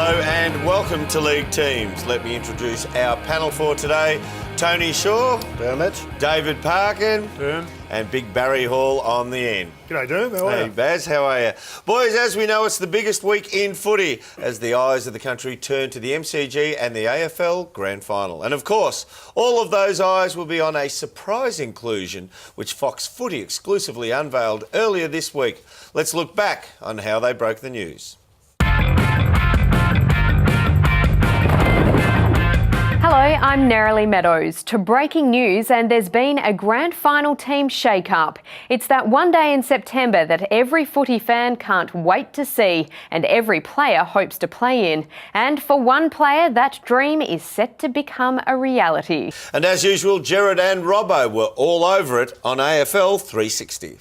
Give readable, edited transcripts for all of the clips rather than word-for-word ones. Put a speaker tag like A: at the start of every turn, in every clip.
A: Hello and welcome to League Teams. Let me introduce our panel for today. Tony Shaw.
B: Dermot.
A: David Parkin.
C: Derm.
A: And Big Barry Hall on the end.
C: G'day, Derm. How are you?
A: Hey, Baz, how are you? Boys, as we know, it's the biggest week in footy as the eyes of the country turn to the MCG and the AFL Grand Final. And of course, all of those eyes will be on a surprise inclusion which Fox Footy exclusively unveiled earlier this week. Let's look back on how they broke the news.
D: Hello, I'm Nerily Meadows. To breaking news, and there's been a grand final team shake-up. It's that one day in September that every footy fan can't wait to see and every player hopes to play in. And for one player, that dream is set to become a reality.
A: And as usual, Gerard and Robbo were all over it on AFL 360.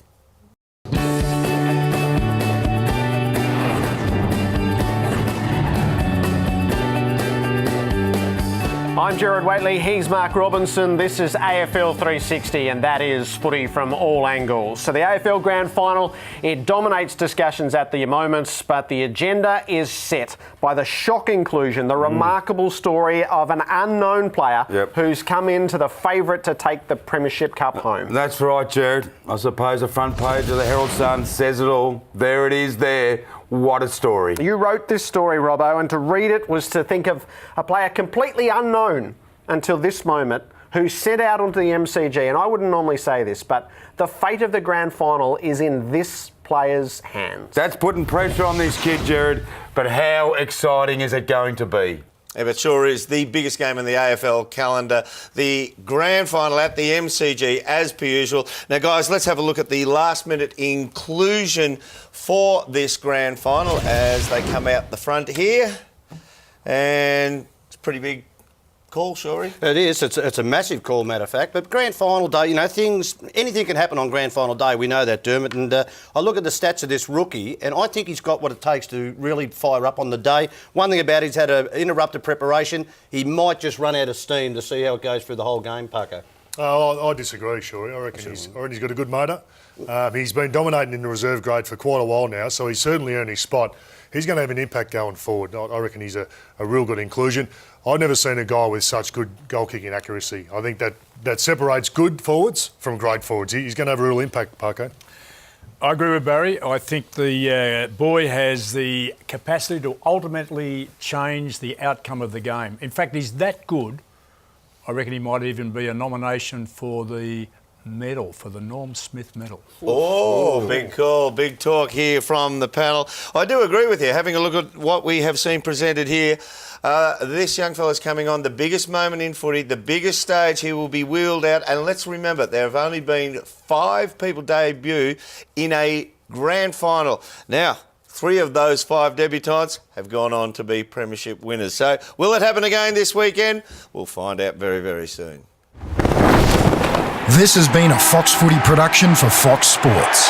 B: I'm Gerard Whateley, he's Mark Robinson, this is AFL 360 and that is footy from all angles. So the AFL Grand Final, it dominates discussions at the moment, but the agenda is set by the shock inclusion, the remarkable story of an unknown player who's come into the favourite to take the Premiership Cup home.
E: That's right, Gerard. I suppose the front page of the Herald Sun says it all. There it is there. What a story.
B: You wrote this story, Robbo, and to read it was to think of a player completely unknown until this moment who set out onto the MCG. And I wouldn't normally say this, but the fate of the grand final is in this player's hands.
E: That's putting pressure on this kid, Gerard, but how exciting is it going to be?
A: Yeah, it sure is the biggest game in the AFL calendar, the grand final at the MCG as per usual. Now, guys, let's have a look at the last-minute inclusion for this grand final as they come out the front here. And it's a pretty big call, Shorey.
F: It is. It's a massive call, matter of fact. But grand final day, you know, anything can happen on grand final day. We know that, Dermot. And I look at the stats of this rookie, and I think he's got what it takes to really fire up on the day. One thing about it, he's had an interrupted preparation. He might just run out of steam to see how it goes through the whole game, Paco.
C: I disagree, Shorey. I reckon he's got a good motor. He's been dominating in the reserve grade for quite a while now, so he's certainly earned his spot. He's going to have an impact going forward. I reckon he's a real good inclusion. I've never seen a guy with such good goal-kicking accuracy. I think that separates good forwards from great forwards. He's going to have a real impact, Paco.
G: I agree with Barry. I think the boy has the capacity to ultimately change the outcome of the game. In fact, he's that good, I reckon he might even be a nomination for the medal, for the Norm Smith medal.
A: Oh, big call, big talk here from the panel. I do agree with you. Having a look at what we have seen presented here, this young fella's coming on the biggest moment in footy, the biggest stage he will be wheeled out. And let's remember, there have only been 5 people debut in a grand final. Now, 3 of those 5 debutants have gone on to be premiership winners. So will it happen again this weekend? We'll find out very, very soon.
H: This has been a Fox Footy production for Fox Sports.